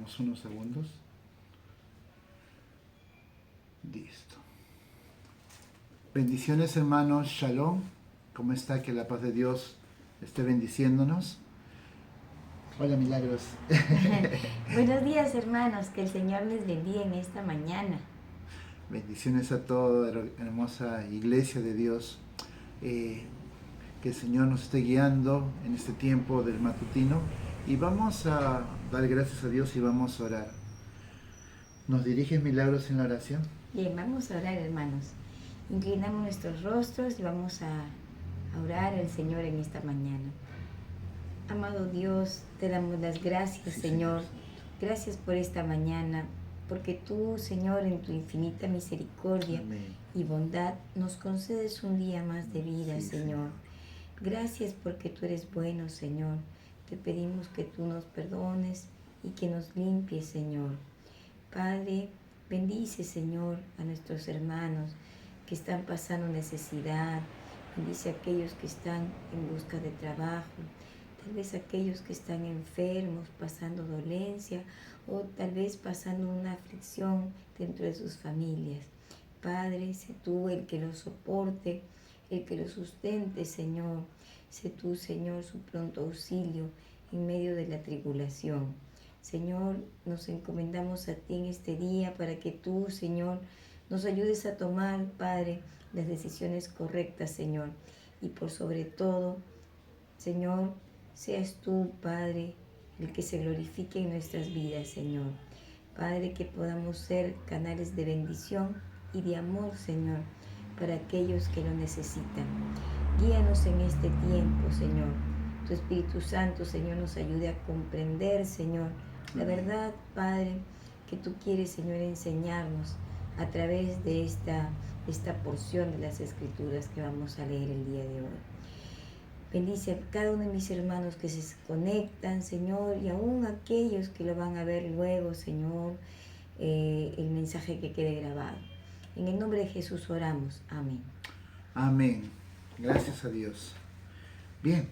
Damos unos segundos. Listo. Bendiciones, hermanos. Shalom. ¿Cómo está? Que la paz de Dios esté bendiciéndonos. Hola, Milagros. Buenos días, hermanos, que el Señor les bendiga en esta mañana. Bendiciones a toda la hermosa iglesia de Dios. Que el Señor nos esté guiando en este tiempo del matutino. Y vamos a dar gracias a Dios y vamos a orar. ¿Nos diriges, Milagros, en la oración? Bien, vamos a orar, hermanos. Inclinamos nuestros rostros y vamos a orar al Señor en esta mañana. Amado Dios, te damos las gracias, Sí, Señor. Señor. Gracias por esta mañana, porque tú, Señor, en tu infinita misericordia Amén. y bondad, nos concedes un día más de vida, Sí, Señor. Gracias porque tú eres bueno, Señor. Te pedimos que tú nos perdones y que nos limpies, Señor. Padre, bendice, Señor, a nuestros hermanos que están pasando necesidad. Bendice a aquellos que están en busca de trabajo. Tal vez aquellos que están enfermos, pasando dolencia o tal vez pasando una aflicción dentro de sus familias. Padre, sé tú el que los soporte, el que los sustente, Señor. Sé tú, Señor, su pronto auxilio en medio de la tribulación. Señor, nos encomendamos a ti en este día para que tú, Señor, nos ayudes a tomar, Padre, las decisiones correctas, Señor. Y por sobre todo, Señor, seas tú, Padre, el que se glorifique en nuestras vidas, Señor. Padre, que podamos ser canales de bendición y de amor, Señor, para aquellos que lo necesitan. Guíanos en este tiempo, Señor. Tu Espíritu Santo, Señor, nos ayude a comprender, Señor, la verdad, Padre, que tú quieres, Señor, enseñarnos a través de esta porción de las Escrituras que vamos a leer el día de hoy. Bendice a cada uno de mis hermanos que se conectan, Señor, y aún aquellos que lo van a ver luego, Señor, el mensaje que quede grabado. En el nombre de Jesús oramos. Amén. Amén. Gracias a Dios. Bien,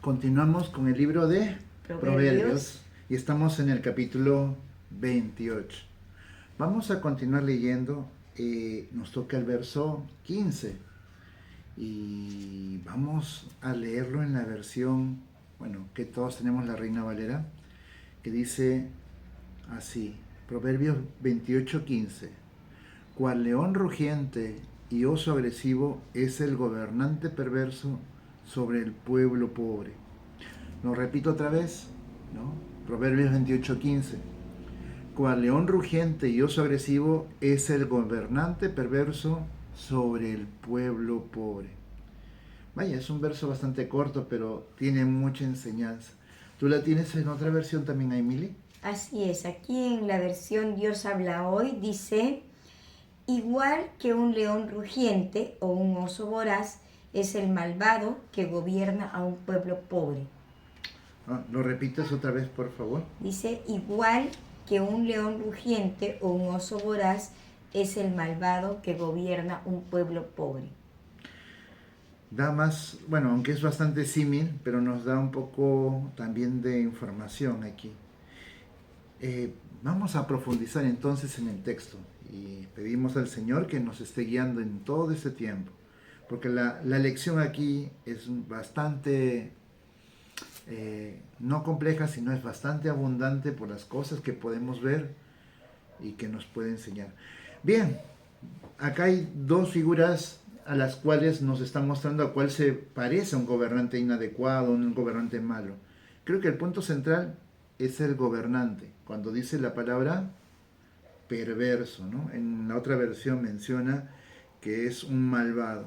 continuamos con el libro de Proverbios y estamos en el capítulo 28. Vamos a continuar leyendo. Nos toca el verso 15 y vamos a leerlo en la versión, bueno, que todos tenemos, la Reina Valera, que dice así, Proverbios 28:15. Cual león rugiente y oso agresivo es el gobernante perverso sobre el pueblo pobre. Lo repito otra vez, ¿no? Proverbios 28:15. Cual león rugiente y oso agresivo es el gobernante perverso sobre el pueblo pobre. Vaya, es un verso bastante corto, pero tiene mucha enseñanza. ¿Tú la tienes en otra versión también, Emily? Así es, aquí en la versión Dios habla hoy dice: igual que un león rugiente o un oso voraz es el malvado que gobierna a un pueblo pobre. ¿Lo repites otra vez, por favor? Dice, igual que un león rugiente o un oso voraz es el malvado que gobierna un pueblo pobre. Da más, bueno, aunque es bastante símil, pero nos da un poco también de información aquí. Vamos a profundizar entonces en el texto y pedimos al Señor que nos esté guiando en todo este tiempo, porque la lección aquí es bastante, no compleja, sino es bastante abundante por las cosas que podemos ver y que nos puede enseñar. Bien, acá hay dos figuras a las cuales nos está mostrando a cuál se parece un gobernante inadecuado, un gobernante malo. Creo que el punto central es el gobernante, cuando dice la palabra perverso, ¿no? En la otra versión menciona que es un malvado,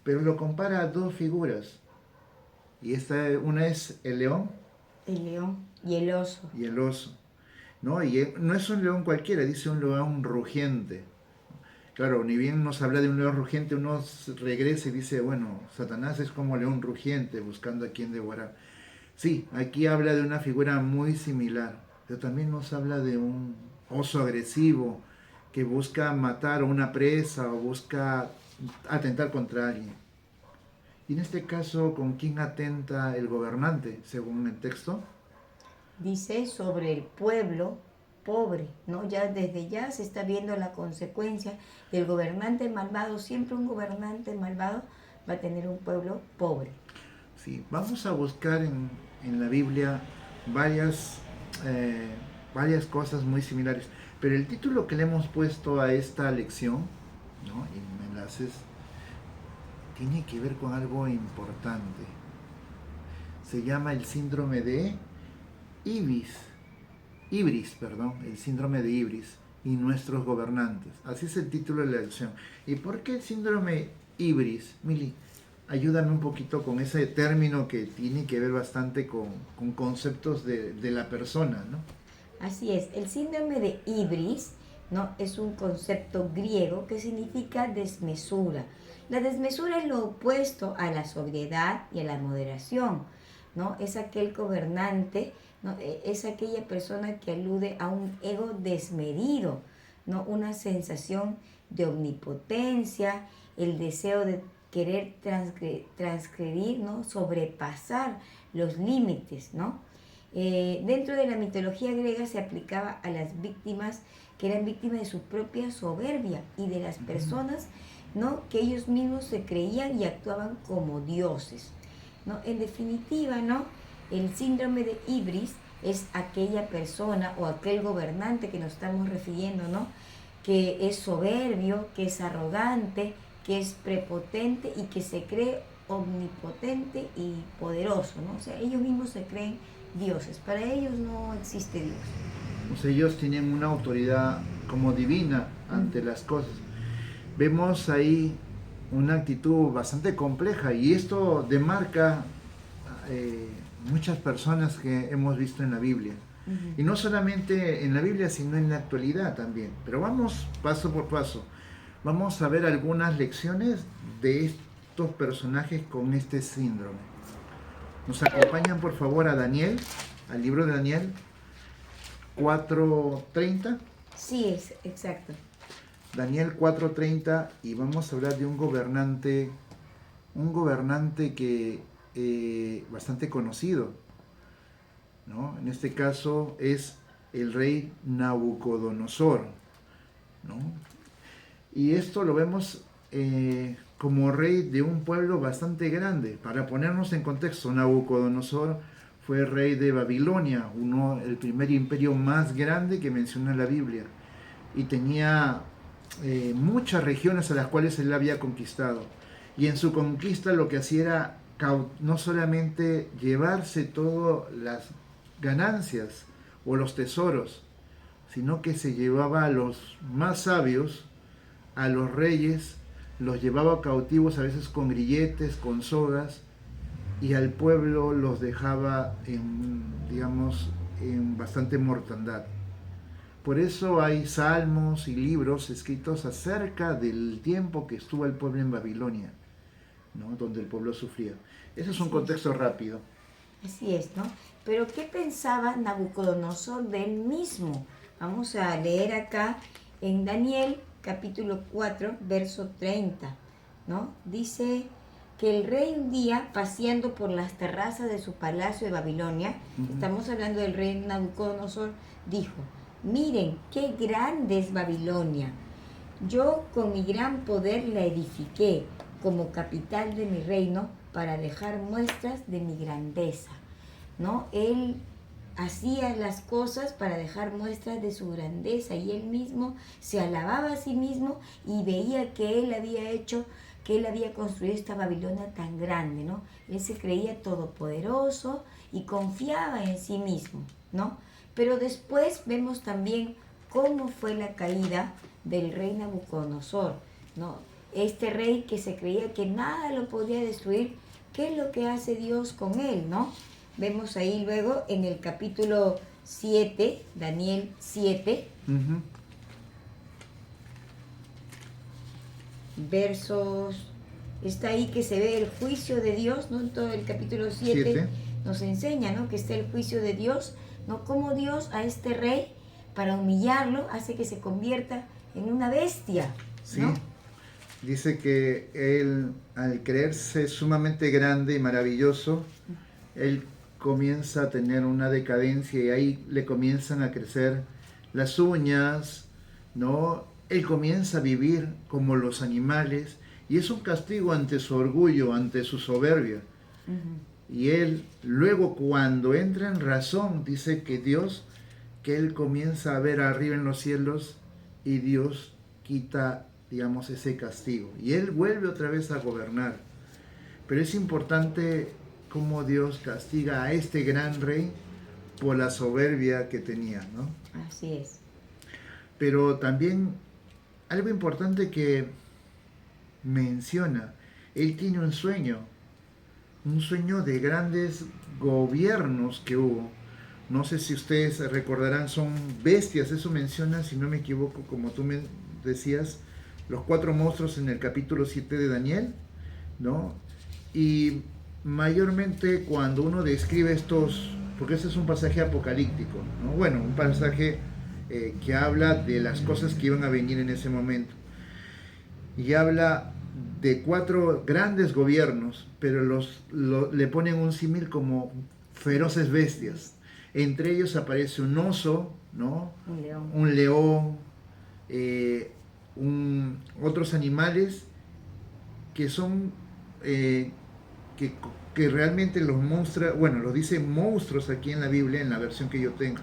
pero lo compara a dos figuras, y una es el león El león y el oso. y el oso, ¿no? Y no es un león cualquiera, dice un león rugiente. Claro, ni bien nos habla de un león rugiente, uno regresa y dice, bueno, Satanás es como león rugiente buscando a quien devorar. Sí, aquí habla de una figura muy similar, pero también nos habla de un oso agresivo que busca matar a una presa o busca atentar contra alguien. Y en este caso, ¿con quién atenta el gobernante, según el texto? dice sobre el pueblo pobre, ¿no? Ya desde ya se está viendo la consecuencia del gobernante malvado. Siempre un gobernante malvado va a tener un pueblo pobre. Sí, vamos a buscar en la Biblia varias, varias cosas muy similares, pero el título que le hemos puesto a esta lección, ¿no? En enlaces, tiene que ver con algo importante. Se llama el síndrome de Ibris, perdón, el síndrome de Ibris y nuestros gobernantes. Así es el título de la lección. ¿Y por qué el síndrome Ibris? Mili, ayúdame un poquito con ese término que tiene que ver bastante con conceptos de la persona, ¿no? Así es, el síndrome de Ibris, ¿no? Es un concepto griego que significa desmesura. La desmesura es lo opuesto a la sobriedad y a la moderación, ¿no? Es aquel gobernante, ¿no? Es aquella persona que alude a un ego desmedido, ¿no? Una sensación de omnipotencia, el deseo de querer transgredir, ¿no? Sobrepasar los límites, ¿no? Dentro de la mitología griega se aplicaba a las víctimas que eran víctimas de su propia soberbia y de las personas, ¿no? Que ellos mismos se creían y actuaban como dioses, ¿no? En definitiva, ¿no? El síndrome de Ibris es aquella persona o aquel gobernante que nos estamos refiriendo, ¿no? Que es soberbio, que es arrogante, que es prepotente y que se cree omnipotente y poderoso, ¿no? O sea, ellos mismos se creen dioses. Para ellos no existe Dios. O sea, ellos tienen una autoridad como divina ante las cosas. Vemos ahí una actitud bastante compleja y esto demarca muchas personas que hemos visto en la Biblia. Y no solamente en la Biblia, sino en la actualidad también. Pero vamos paso por paso. Vamos a ver algunas lecciones de estos personajes con este síndrome. Nos acompañan por favor a Daniel, al libro de Daniel 4:30. Sí, es exacto. Daniel 4:30 y vamos a hablar de un gobernante que bastante conocido, ¿no? En este caso es el rey Nabucodonosor, ¿no? Y esto lo vemos como rey de un pueblo bastante grande. Para ponernos en contexto, Nabucodonosor fue rey de Babilonia, el primer imperio más grande que menciona la Biblia, y tenía muchas regiones a las cuales él había conquistado. Y en su conquista lo que hacía era no solamente llevarse todas las ganancias o los tesoros, sino que se llevaba a los más sabios, a los reyes, los llevaba cautivos a veces con grilletes, con sogas, y al pueblo los dejaba en bastante mortandad. Por eso hay salmos y libros escritos acerca del tiempo que estuvo el pueblo en Babilonia, ¿no? Donde el pueblo sufría. Ese es un contexto rápido. Así es, ¿no? Pero ¿qué pensaba Nabucodonosor de él mismo? Vamos a leer acá en Daniel capítulo 4, verso 30, ¿no? Dice que el rey un día, paseando por las terrazas de su palacio de Babilonia, estamos hablando del rey Nabucodonosor, dijo: miren, qué grande es Babilonia. Yo con mi gran poder la edifiqué como capital de mi reino para dejar muestras de mi grandeza, ¿no? Él hacía las cosas para dejar muestras de su grandeza y él mismo se alababa a sí mismo y veía que él había hecho, que él había construido esta Babilonia tan grande, ¿no? Él se creía todopoderoso y confiaba en sí mismo, ¿no? Pero después vemos también cómo fue la caída del rey Nabucodonosor, ¿no? Este rey que se creía que nada lo podía destruir, ¿qué es lo que hace Dios con él, no? Vemos ahí luego en el capítulo 7, Daniel 7, versos, está ahí que se ve el juicio de Dios, ¿no? En todo el capítulo 7 nos enseña, ¿no? Que está el juicio de Dios, ¿no? Cómo Dios a este rey, para humillarlo, hace que se convierta en una bestia, ¿no? Sí. Dice que él, al creerse sumamente grande y maravilloso, él comienza a tener una decadencia y ahí le comienzan a crecer las uñas, ¿no? Él comienza a vivir como los animales y es un castigo ante su orgullo, ante su soberbia. Y él, luego cuando entra en razón, dice que él comienza a ver arriba en los cielos y Dios quita, digamos, ese castigo. Y él vuelve otra vez a gobernar. Pero es importante cómo Dios castiga a este gran rey por la soberbia que tenía, ¿no? Así es. Pero también algo importante que menciona, él tiene un sueño de grandes gobiernos que hubo. No sé si ustedes recordarán, son bestias, eso menciona, si no me equivoco, como tú me decías, los 4 monstruos en el capítulo 7 de Daniel, ¿no? Y mayormente cuando uno describe estos, porque este es un pasaje apocalíptico, ¿no? Bueno, un pasaje que habla de las cosas que iban a venir en ese momento. Y habla de 4 grandes gobiernos, pero le ponen un símil como feroces bestias. Entre ellos aparece un oso, ¿no? Un león, otros animales que son, que realmente los monstruos, bueno, lo dice monstruos aquí en la Biblia, en la versión que yo tengo.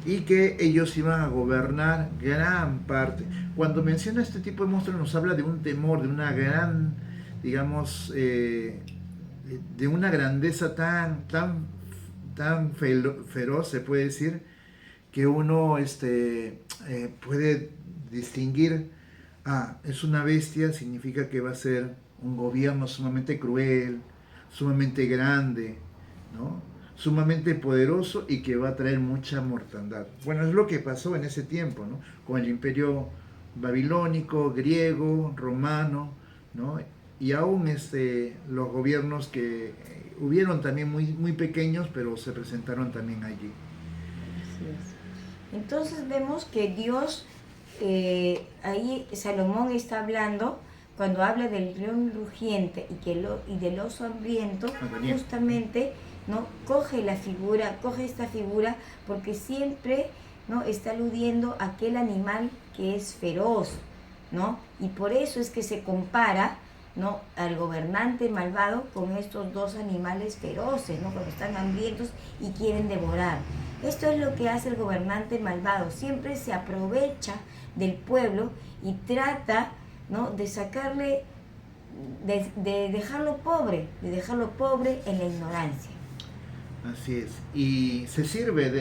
Y que ellos iban a gobernar gran parte. Cuando menciona este tipo de monstruos nos habla de un temor, de una gran, digamos, de una grandeza tan feroz, se puede decir, que uno puede distinguir, es una bestia, significa que va a ser un gobierno sumamente cruel, sumamente grande, ¿no? Sumamente poderoso y que va a traer mucha mortandad. Bueno, es lo que pasó en ese tiempo, ¿no? Con el imperio babilónico, griego, romano, ¿no? Y aún los gobiernos que hubieron también muy pequeños, pero se presentaron también allí. Así es. Entonces vemos que Dios, ahí Salomón está hablando, cuando habla del león rugiente y del oso hambriento, justamente, ¿no? Coge esta figura porque siempre, ¿no? Está aludiendo a aquel animal que es feroz, ¿no? Y por eso es que se compara, ¿no? Al gobernante malvado con estos 2 animales feroces, ¿no? Cuando están hambrientos y quieren devorar. Esto es lo que hace el gobernante malvado, siempre se aprovecha del pueblo y trata, ¿no? De sacarle, de dejarlo pobre en la ignorancia. Así es, y se sirve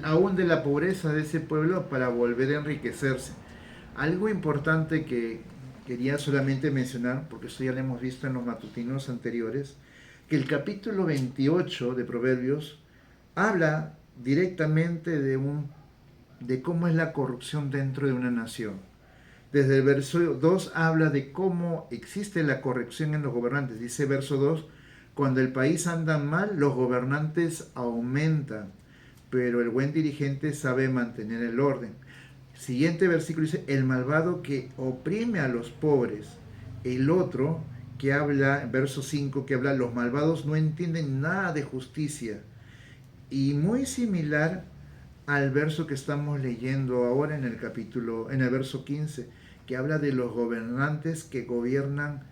aún de la pobreza de ese pueblo para volver a enriquecerse. Algo importante que quería solamente mencionar, porque esto ya lo hemos visto en los matutinos anteriores, que el capítulo 28 de Proverbios habla directamente de cómo es la corrupción dentro de una nación. Desde el verso 2 habla de cómo existe la corrupción en los gobernantes. Dice verso 2, cuando el país anda mal, los gobernantes aumentan, pero el buen dirigente sabe mantener el orden. Siguiente versículo dice, el malvado que oprime a los pobres. El otro que habla, verso 5, que habla, los malvados no entienden nada de justicia. Y muy similar al verso que estamos leyendo ahora en el verso 15, que habla de los gobernantes que gobiernan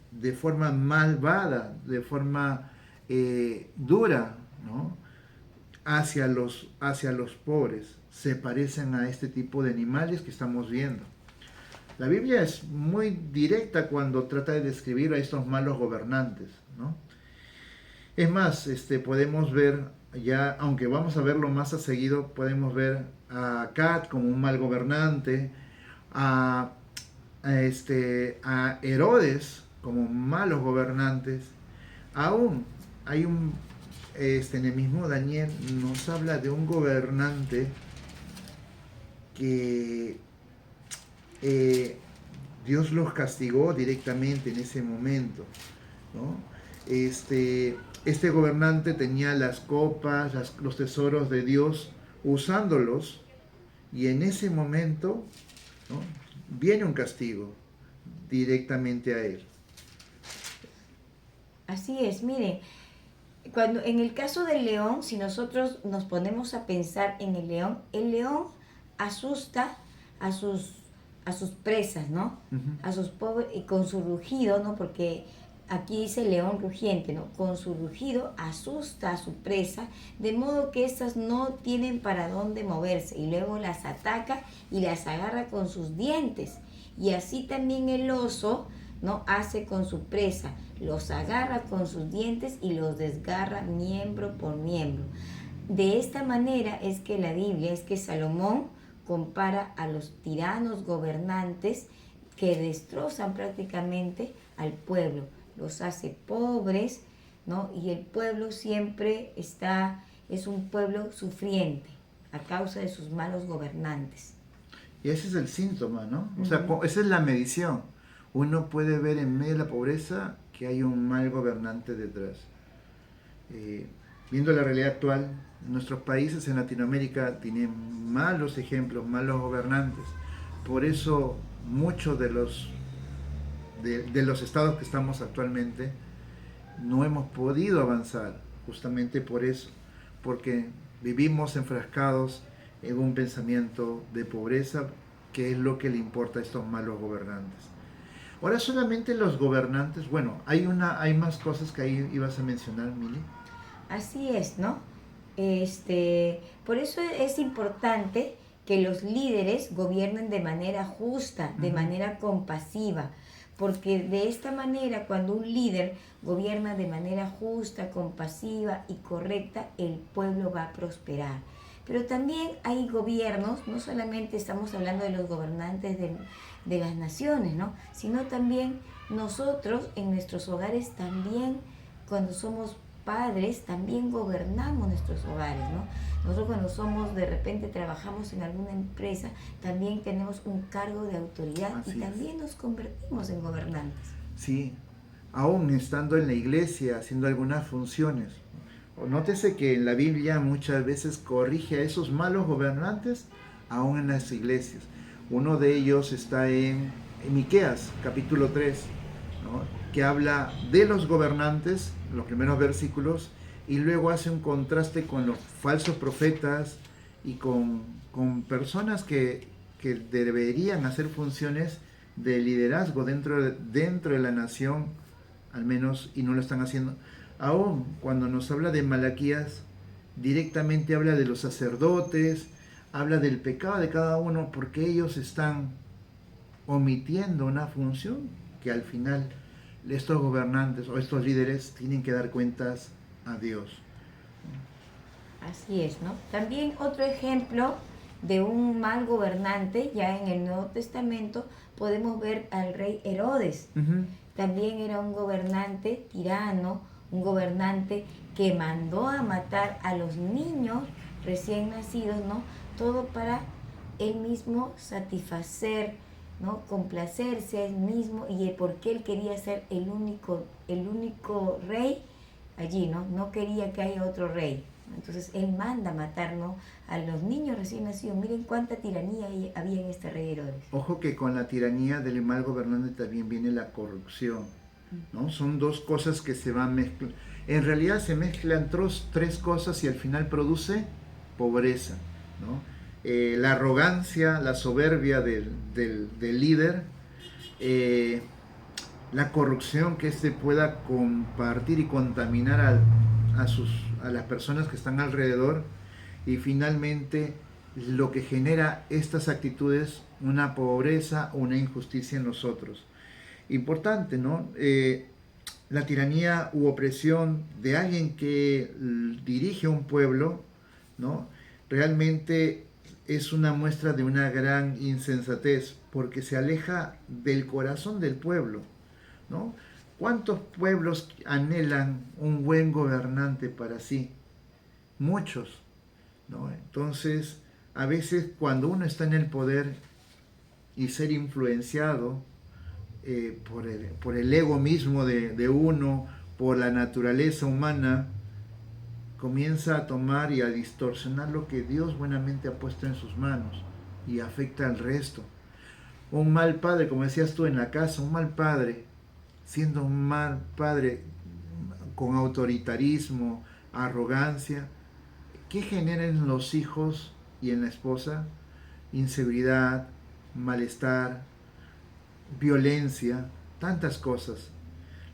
de forma malvada, de forma dura, ¿no? hacia los pobres. Se parecen a este tipo de animales que estamos viendo. La Biblia es muy directa cuando trata de describir a estos malos gobernantes, ¿no? Es más, podemos ver ya, aunque vamos a verlo más a seguido, podemos ver a Acab como un mal gobernante, a Herodes como malos gobernantes. Aún hay en el mismo Daniel nos habla de un gobernante que Dios los castigó directamente en ese momento, ¿no? Este gobernante tenía las copas, los tesoros de Dios, usándolos, y en ese momento, ¿no? Viene un castigo directamente a él. Así es, miren, Cuando, en el caso del león, si nosotros nos ponemos a pensar en el león asusta a sus presas, ¿no? Ujú. A sus pobres, y con su rugido, ¿no? Porque aquí dice león rugiente, ¿no? Con su rugido asusta a su presa, de modo que éstas no tienen para dónde moverse, y luego las ataca y las agarra con sus dientes. Y así también el oso, ¿no? Hace con su presa, los agarra con sus dientes y los desgarra miembro por miembro. De esta manera es que la Biblia, es que Salomón compara a los tiranos gobernantes que destrozan prácticamente al pueblo, los hace pobres, ¿no? Y el pueblo siempre es un pueblo sufriente a causa de sus malos gobernantes. Y ese es el síntoma, ¿no? O sea, esa es la medición. Uno puede ver en medio de la pobreza que hay un mal gobernante detrás. Eh, Viendo la realidad actual, nuestros países en Latinoamérica tienen malos ejemplos, malos gobernantes. Por eso muchos de los estados que estamos actualmente no hemos podido avanzar, justamente por eso, porque vivimos enfrascados en un pensamiento de pobreza, que es lo que le importa a estos malos gobernantes. Ahora solamente los gobernantes, bueno, hay más cosas que ahí ibas a mencionar, Mili. Así es, ¿no? Por eso es importante que los líderes gobiernen de manera justa, de manera compasiva, porque de esta manera, cuando un líder gobierna de manera justa, compasiva y correcta, el pueblo va a prosperar. Pero también hay gobiernos, no solamente estamos hablando de los gobernantes de las naciones, ¿no? Sino también nosotros en nuestros hogares también, cuando somos padres, también gobernamos nuestros hogares, ¿no? Nosotros cuando somos, de repente trabajamos en alguna empresa, también tenemos un cargo de autoridad. Así y también nos convertimos en gobernantes. Sí, aún estando en la iglesia, haciendo algunas funciones. Nótese que en la Biblia muchas veces corrige a esos malos gobernantes, aún en las iglesias. Uno de ellos está en Miqueas, capítulo 3, ¿no? Que habla de los gobernantes, los primeros versículos, y luego hace un contraste con los falsos profetas y con personas que deberían hacer funciones de liderazgo dentro de la nación, al menos, y no lo están haciendo. Aún cuando nos habla de Malaquías, directamente habla de los sacerdotes, habla del pecado de cada uno, porque ellos están omitiendo una función que al final estos gobernantes o estos líderes tienen que dar cuentas a Dios. Así es, ¿no? También otro ejemplo de un mal gobernante, ya en el Nuevo Testamento podemos ver al rey Herodes. También era un gobernante tirano, un gobernante que mandó a matar a los niños recién nacidos, ¿no? Todo para él mismo satisfacer, ¿no? Complacerse a él mismo, y porque él quería ser el único rey allí, ¿no? No quería que haya otro rey. Entonces él manda matar, ¿no? A los niños recién nacidos. Miren cuánta tiranía había en este rey Herodes. Ojo que con la tiranía del mal gobernante también viene la corrupción, ¿no? Son dos cosas que se van mezclando. En realidad se mezclan tres cosas y al final produce pobreza, ¿no? La arrogancia, la soberbia del líder, la corrupción que éste pueda compartir y contaminar a las personas que están alrededor, y finalmente lo que genera estas actitudes, una pobreza o una injusticia en nosotros. Importante, ¿no? La tiranía u opresión de alguien que dirige un pueblo, ¿no? Realmente es una muestra de una gran insensatez, porque se aleja del corazón del pueblo, ¿no? ¿Cuántos pueblos anhelan un buen gobernante para sí? Muchos, ¿no? Entonces, a veces cuando uno está en el poder y ser influenciado por el ego mismo de uno, por la naturaleza humana, comienza a tomar y a distorsionar lo que Dios buenamente ha puesto en sus manos y afecta al resto. Un mal padre, como decías tú en la casa, un mal padre, siendo un mal padre, con autoritarismo, arrogancia, ¿qué genera en los hijos y en la esposa? Inseguridad, malestar, violencia, tantas cosas.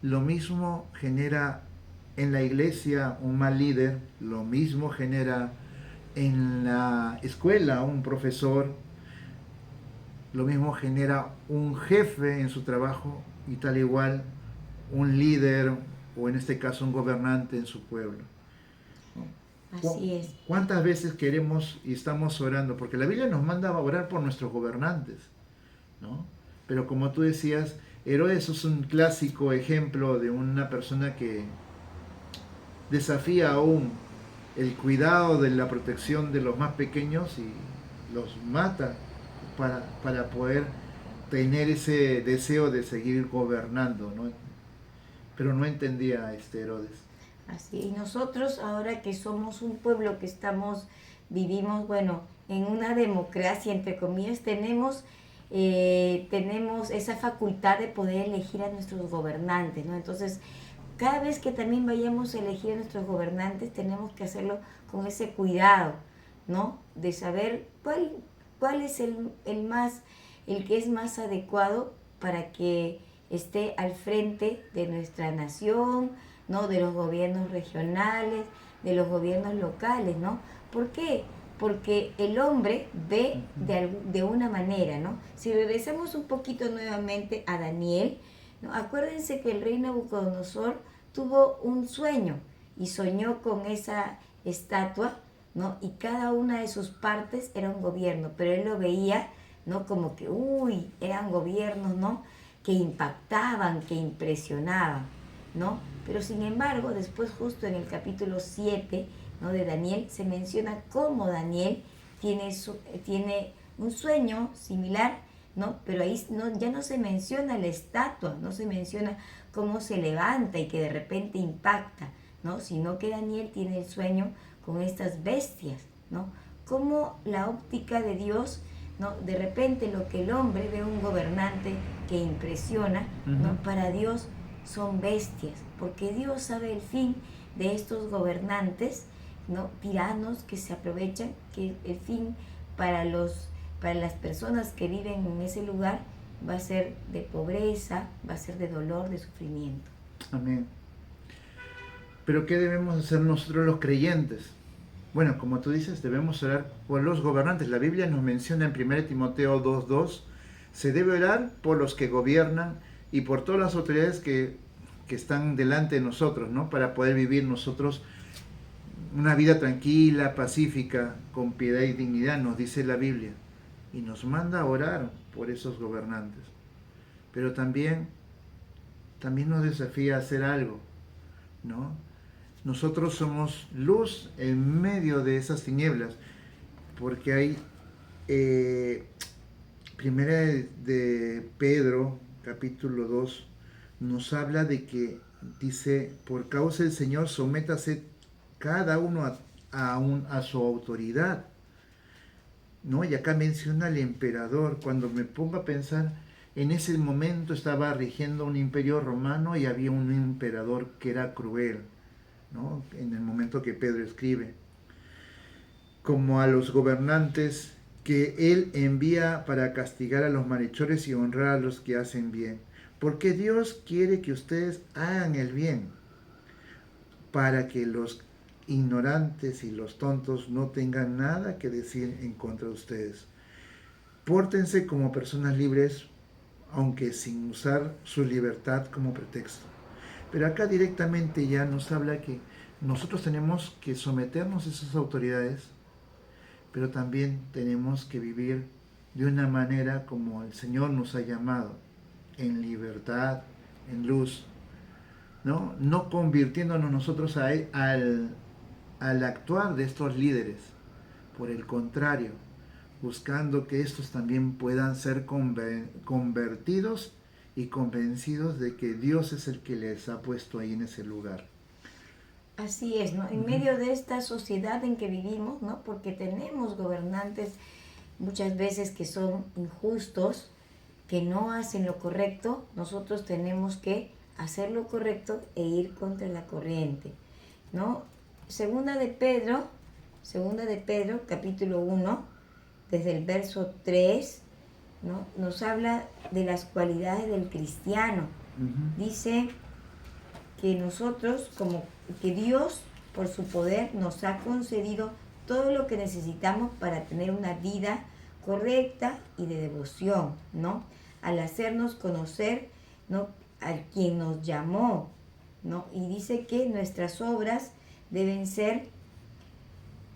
Lo mismo genera en la iglesia un mal líder, lo mismo genera en la escuela un profesor, lo mismo genera un jefe en su trabajo y tal igual un líder o en este caso un gobernante en su pueblo. Así es. ¿Cuántas veces queremos y estamos orando? Porque la Biblia nos manda a orar por nuestros gobernantes, ¿no? Pero como tú decías, Herodes es un clásico ejemplo de una persona que desafía aún el cuidado de la protección de los más pequeños y los mata para poder tener ese deseo de seguir gobernando, ¿no? Pero no entendía a este Herodes. Así, y nosotros ahora que somos un pueblo que vivimos, bueno, en una democracia, entre comillas, tenemos esa facultad de poder elegir a nuestros gobernantes, ¿no? Entonces, cada vez que también vayamos a elegir a nuestros gobernantes, tenemos que hacerlo con ese cuidado, ¿no? De saber cuál es el que es más adecuado para que esté al frente de nuestra nación, ¿no? De los gobiernos regionales, de los gobiernos locales, ¿no? ¿Por qué? Porque el hombre ve de una manera, ¿no? Si regresamos un poquito nuevamente a Daniel, ¿no? Acuérdense que el rey Nabucodonosor tuvo un sueño y soñó con esa estatua, ¿no? Y cada una de sus partes era un gobierno, pero él lo veía, ¿no? Como que, eran gobiernos, ¿no? Que impactaban, que impresionaban, ¿no? Pero sin embargo, después justo en el capítulo 7, ¿no? De Daniel, se menciona cómo Daniel tiene un sueño similar, ¿no? Pero ahí ya no se menciona la estatua, no se menciona cómo se levanta y que de repente impacta, ¿no? Sino que Daniel tiene el sueño con estas bestias, ¿no? Como la óptica de Dios, ¿no? De repente lo que el hombre ve un gobernante que impresiona, ¿no? Para Dios son bestias, porque Dios sabe el fin de estos gobernantes, ¿no? Tiranos que se aprovechan, que el fin para las personas que viven en ese lugar va a ser de pobreza, va a ser de dolor, de sufrimiento. Amén. Pero ¿qué debemos hacer nosotros los creyentes? Bueno, como tú dices, debemos orar por los gobernantes. La Biblia nos menciona en 1 Timoteo 2:2, se debe orar por los que gobiernan y por todas las autoridades que están delante de nosotros, ¿no? Para poder vivir nosotros una vida tranquila, pacífica, con piedad y dignidad, nos dice la Biblia. Y nos manda a orar por esos gobernantes. Pero también nos desafía a hacer algo, ¿no? Nosotros somos luz en medio de esas tinieblas, porque hay primera de Pedro, capítulo 2, nos habla de que dice, por causa del Señor, sométase cada uno a su autoridad, ¿no? Y acá menciona al emperador. Cuando me pongo a pensar, en ese momento estaba rigiendo un imperio romano y había un emperador que era cruel, ¿no? En el momento que Pedro escribe, como a los gobernantes que él envía para castigar a los malhechores y honrar a los que hacen bien. Porque Dios quiere que ustedes hagan el bien, para que los ignorantes y los tontos no tengan nada que decir en contra de ustedes. Pórtense como personas libres, aunque sin usar su libertad como pretexto. Pero acá directamente ya nos habla que nosotros tenemos que someternos a esas autoridades, pero también tenemos que vivir de una manera como el Señor nos ha llamado, en libertad, en luz, ¿no? No convirtiéndonos nosotros al actuar de estos líderes. Por el contrario, buscando que estos también puedan ser convertidos y convencidos de que Dios es el que les ha puesto ahí en ese lugar. Así es, ¿no? En medio de esta sociedad en que vivimos, ¿no? Porque tenemos gobernantes muchas veces que son injustos, que no hacen lo correcto, nosotros tenemos que hacer lo correcto e ir contra la corriente, ¿no? Segunda de Pedro, capítulo 1, desde el verso 3, ¿no? Nos habla de las cualidades del cristiano. Dice que nosotros, como que Dios, por su poder, nos ha concedido todo lo que necesitamos para tener una vida correcta y de devoción, ¿no? Al hacernos conocer, ¿no?, a quien nos llamó, ¿no? Y dice que nuestras obras deben ser,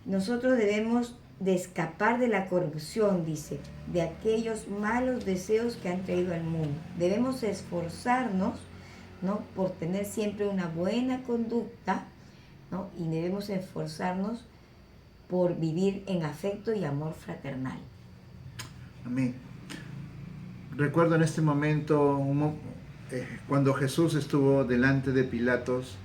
nosotros debemos de escapar de la corrupción, dice, de aquellos malos deseos que han traído al mundo. Debemos esforzarnos, ¿no?, por tener siempre una buena conducta, ¿no? Y debemos esforzarnos por vivir en afecto y amor fraternal. Amén. Recuerdo en este momento cuando Jesús estuvo delante de Pilatos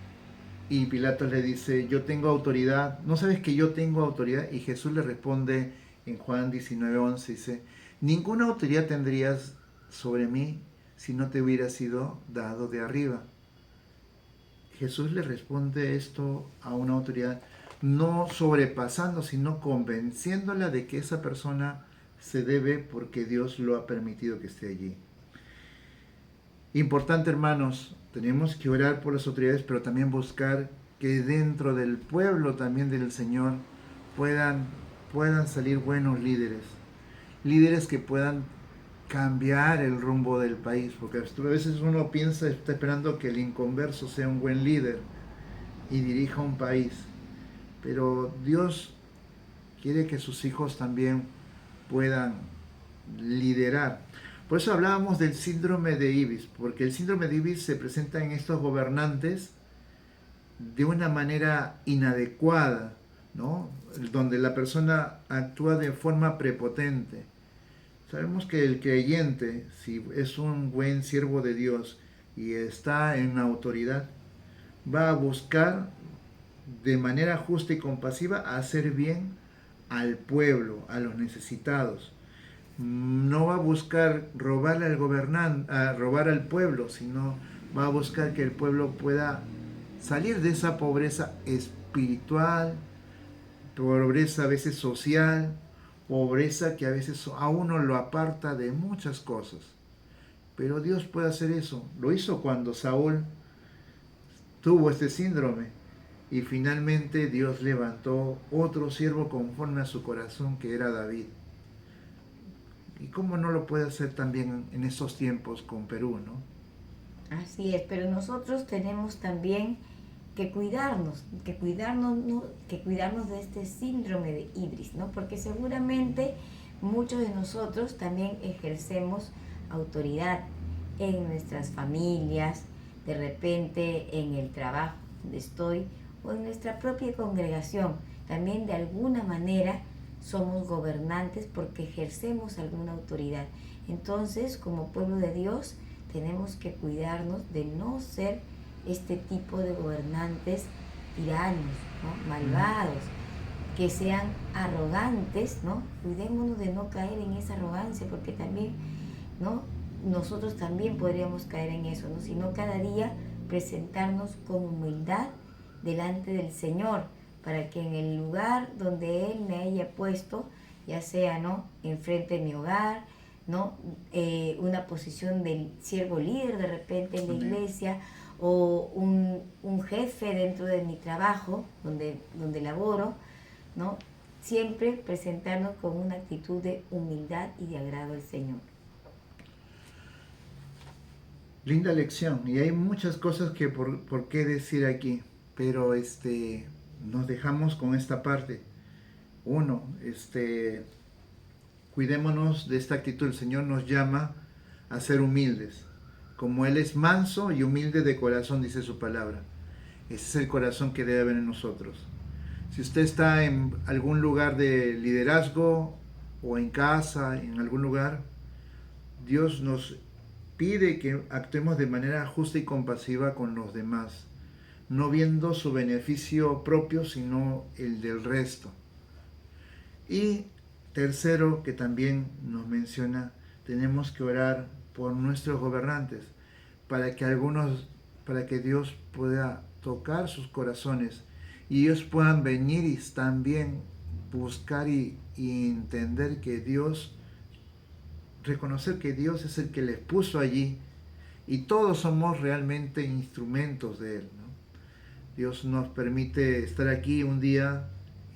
y Pilatos le dice, yo tengo autoridad, ¿no sabes que yo tengo autoridad? Y Jesús le responde en Juan 19:11, dice, ninguna autoridad tendrías sobre mí si no te hubiera sido dado de arriba. Jesús le responde esto a una autoridad, no sobrepasando, sino convenciéndola de que esa persona se debe porque Dios lo ha permitido que esté allí. Importante, hermanos, tenemos que orar por las autoridades, pero también buscar que dentro del pueblo también del Señor puedan salir buenos líderes, líderes que puedan cambiar el rumbo del país, porque a veces uno piensa, está esperando que el inconverso sea un buen líder y dirija un país, pero Dios quiere que sus hijos también puedan liderar. Por eso hablábamos del síndrome de Ibis, porque el síndrome de Ibis se presenta en estos gobernantes de una manera inadecuada, ¿no? Donde la persona actúa de forma prepotente. Sabemos que el creyente, si es un buen siervo de Dios y está en autoridad, va a buscar de manera justa y compasiva hacer bien al pueblo, a los necesitados. No va a buscar robarle al robar al pueblo, sino va a buscar que el pueblo pueda salir de esa pobreza espiritual, pobreza a veces social, pobreza que a veces a uno lo aparta de muchas cosas. Pero Dios puede hacer eso. Lo hizo cuando Saúl tuvo este síndrome y finalmente Dios levantó otro siervo conforme a su corazón, que era David. ¿Y cómo no lo puede hacer también en estos tiempos con Perú, no? Así es, pero nosotros tenemos también que cuidarnos, ¿no?, que cuidarnos de este síndrome de Ibris, ¿no? Porque seguramente muchos de nosotros también ejercemos autoridad en nuestras familias, de repente en el trabajo donde estoy o en nuestra propia congregación. También de alguna manera somos gobernantes porque ejercemos alguna autoridad. Entonces, como pueblo de Dios, tenemos que cuidarnos de no ser este tipo de gobernantes tiranos, ¿no?, malvados, que sean arrogantes, ¿no? Cuidémonos de no caer en esa arrogancia, porque también, ¿no?, nosotros también podríamos caer en eso, ¿no? Sino cada día presentarnos con humildad delante del Señor, para que en el lugar donde Él me haya puesto, ya sea, ¿no?, enfrente de mi hogar, ¿no?, una posición del siervo líder de repente en la iglesia, o un jefe dentro de mi trabajo, donde laboro, ¿no?, siempre presentarnos con una actitud de humildad y de agrado al Señor. Linda lección, y hay muchas cosas que por qué decir aquí, pero nos dejamos con esta parte. Uno, cuidémonos de esta actitud. El Señor nos llama a ser humildes, como Él es manso y humilde de corazón, dice su palabra. Ese es el corazón que debe haber en nosotros. Si usted está en algún lugar de liderazgo o en casa, en algún lugar, Dios nos pide que actuemos de manera justa y compasiva con los demás, no viendo su beneficio propio, sino el del resto. Y tercero, que también nos menciona, tenemos que orar por nuestros gobernantes, para que algunos para que Dios pueda tocar sus corazones y ellos puedan venir y también buscar y entender que Dios, reconocer que Dios es el que les puso allí y todos somos realmente instrumentos de Él, ¿no? Dios nos permite estar aquí un día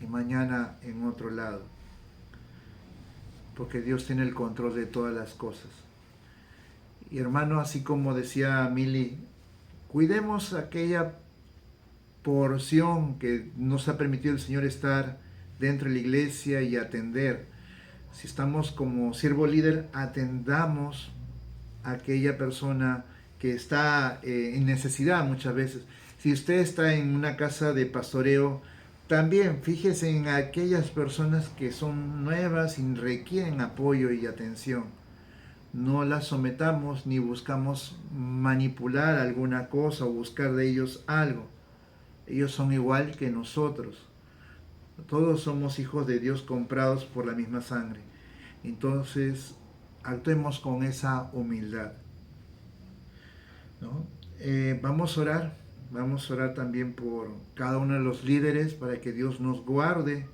y mañana en otro lado, porque Dios tiene el control de todas las cosas. Y hermano, así como decía Mili, cuidemos aquella porción que nos ha permitido el Señor estar dentro de la iglesia y atender. Si estamos como siervo líder, atendamos a aquella persona que está en necesidad muchas veces. Si usted está en una casa de pastoreo, también fíjese en aquellas personas que son nuevas y requieren apoyo y atención. No las sometamos ni buscamos manipular alguna cosa o buscar de ellos algo. Ellos son igual que nosotros. Todos somos hijos de Dios comprados por la misma sangre. Entonces, actuemos con esa humildad, ¿no? Vamos a orar también por cada uno de los líderes para que Dios nos guarde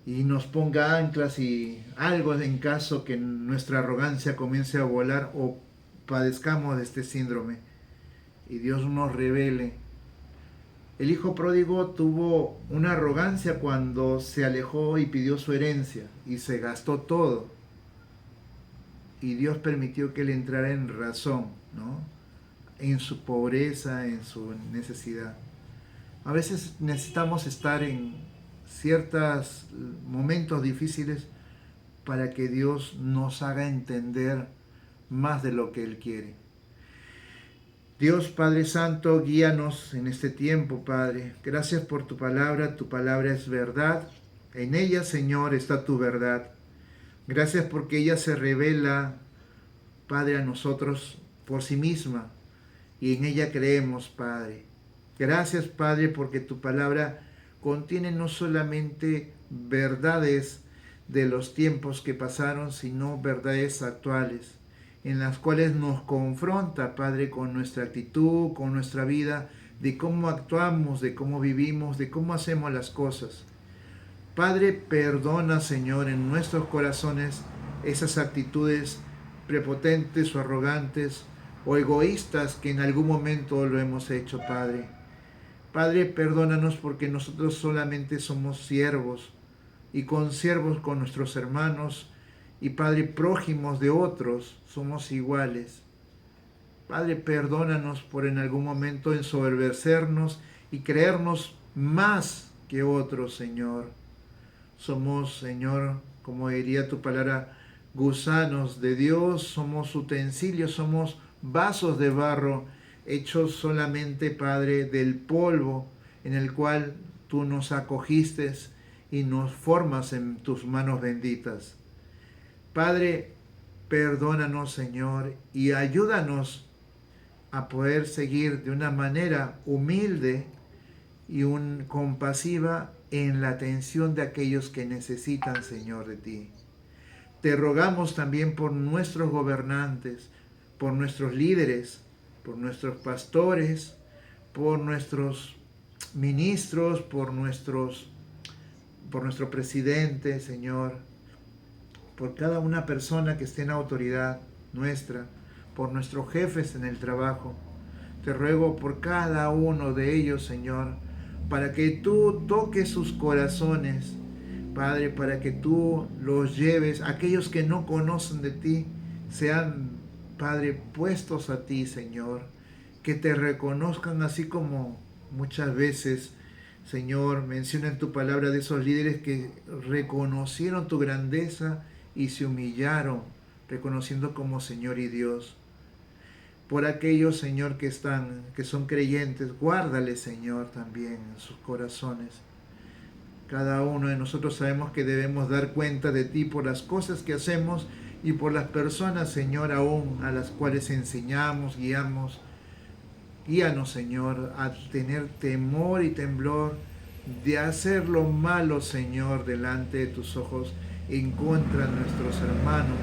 y nos ponga anclas y algo en caso que nuestra arrogancia comience a volar o padezcamos de este síndrome y Dios nos revele. El hijo pródigo tuvo una arrogancia cuando se alejó y pidió su herencia y se gastó todo. Y Dios permitió que él entrara en razón, ¿no? En su pobreza, en su necesidad. A veces necesitamos estar en ciertos momentos difíciles para que Dios nos haga entender más de lo que Él quiere. Dios Padre Santo, guíanos en este tiempo, Padre. Gracias por tu palabra es verdad. En ella, Señor, está tu verdad. Gracias porque ella se revela, Padre, a nosotros por sí misma. Y en ella creemos, Padre. Gracias, Padre, porque tu palabra contiene no solamente verdades de los tiempos que pasaron, sino verdades actuales, en las cuales nos confronta, Padre, con nuestra actitud, con nuestra vida, de cómo actuamos, de cómo vivimos, de cómo hacemos las cosas. Padre, perdona, Señor, en nuestros corazones esas actitudes prepotentes o arrogantes o egoístas que en algún momento lo hemos hecho, Padre. Padre, perdónanos porque nosotros solamente somos siervos y consiervos con nuestros hermanos y, Padre, prójimos de otros, somos iguales. Padre, perdónanos por en algún momento ensoberbecernos y creernos más que otros, Señor. Somos, Señor, como diría tu palabra, gusanos de Dios, somos utensilios, somos vasos de barro, hechos solamente, Padre, del polvo en el cual tú nos acogiste y nos formas en tus manos benditas. Padre, perdónanos, Señor, y ayúdanos a poder seguir de una manera humilde y compasiva en la atención de aquellos que necesitan, Señor, de ti. Te rogamos también por nuestros gobernantes, por nuestros líderes, por nuestros pastores, por nuestros ministros, por nuestro presidente, Señor, por cada una persona que esté en autoridad nuestra, por nuestros jefes en el trabajo. Te ruego por cada uno de ellos, Señor, para que tú toques sus corazones, Padre, para que tú los lleves, aquellos que no conocen de ti, sean, Padre, puestos a ti, Señor, que te reconozcan así como muchas veces, Señor, menciona en tu palabra de esos líderes que reconocieron tu grandeza y se humillaron, reconociendo como Señor y Dios. Por aquellos, Señor, que son creyentes, guárdales, Señor, también en sus corazones. Cada uno de nosotros sabemos que debemos dar cuenta de ti por las cosas que hacemos y por las personas, Señor, aún a las cuales enseñamos, guiamos. Guíanos, Señor, a tener temor y temblor de hacer lo malo, Señor, delante de tus ojos, en contra de nuestros hermanos,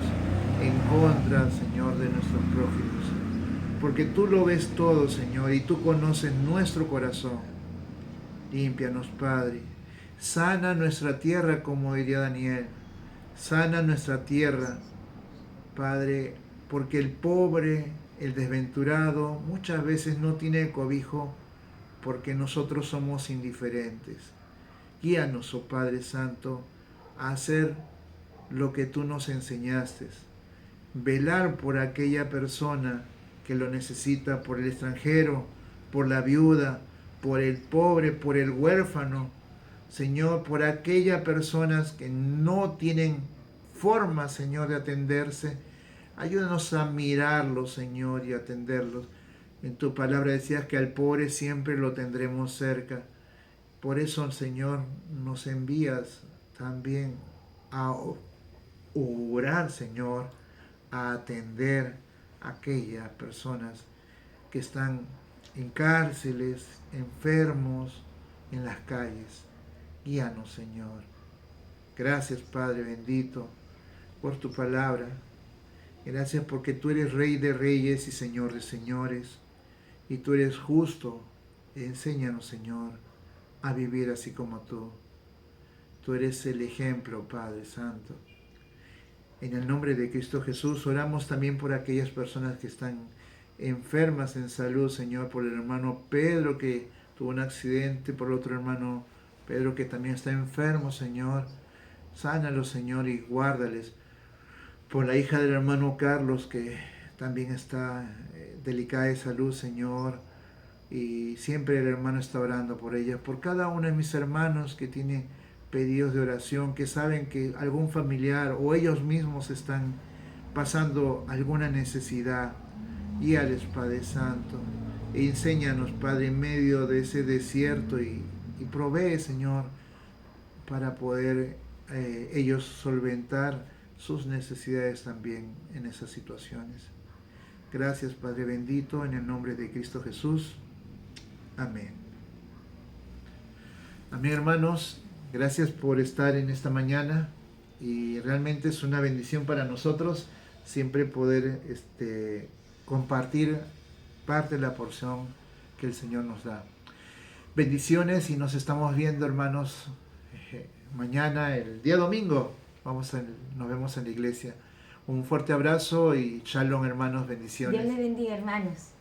en contra, Señor, de nuestros prójimos. porque tú lo ves todo, Señor, y tú conoces nuestro corazón. Límpianos, Padre. Sana nuestra tierra, como diría Daniel. Sana nuestra tierra, Padre, porque el pobre, el desventurado, muchas veces no tiene cobijo porque nosotros somos indiferentes. Guíanos, oh Padre Santo, a hacer lo que tú nos enseñaste. Velar por aquella persona que lo necesita, por el extranjero, por la viuda, por el pobre, por el huérfano. Señor, por aquellas personas que no tienen forma, Señor, de atenderse. Ayúdanos a mirarlos, Señor, y atenderlos. En tu palabra decías que al pobre siempre lo tendremos cerca. Por eso, Señor, nos envías también a orar, Señor, a atender a aquellas personas que están en cárceles, enfermos, en las calles. Guíanos, Señor. Gracias, Padre bendito, por tu palabra. Gracias porque tú eres Rey de reyes y Señor de señores. Y tú eres justo. Enséñanos, Señor, a vivir así como tú. Tú eres el ejemplo, Padre Santo. En el nombre de Cristo Jesús, oramos también por aquellas personas que están enfermas en salud, Señor, por el hermano Pedro que tuvo un accidente, por el otro hermano Pedro que también está enfermo, Señor. Sánalo, Señor, y guárdales. Por la hija del hermano Carlos que también está delicada de salud, Señor. Y siempre el hermano está orando por ella. Por cada uno de mis hermanos que tiene pedidos de oración, que saben que algún familiar o ellos mismos están pasando alguna necesidad. Guíales, Padre Santo. E enséñanos, Padre, en medio de ese desierto y provee, Señor, para poder ellos solventar sus necesidades también en esas situaciones. Gracias, Padre bendito, en el nombre de Cristo Jesús. Amén. Amén, hermanos. Gracias por estar en esta mañana y realmente es una bendición para nosotros siempre poder compartir parte de la porción que el Señor nos da. Bendiciones y nos estamos viendo, hermanos, mañana, el día domingo. Nos vemos en la iglesia. Un fuerte abrazo y shalom, hermanos, bendiciones. Dios le bendiga, hermanos.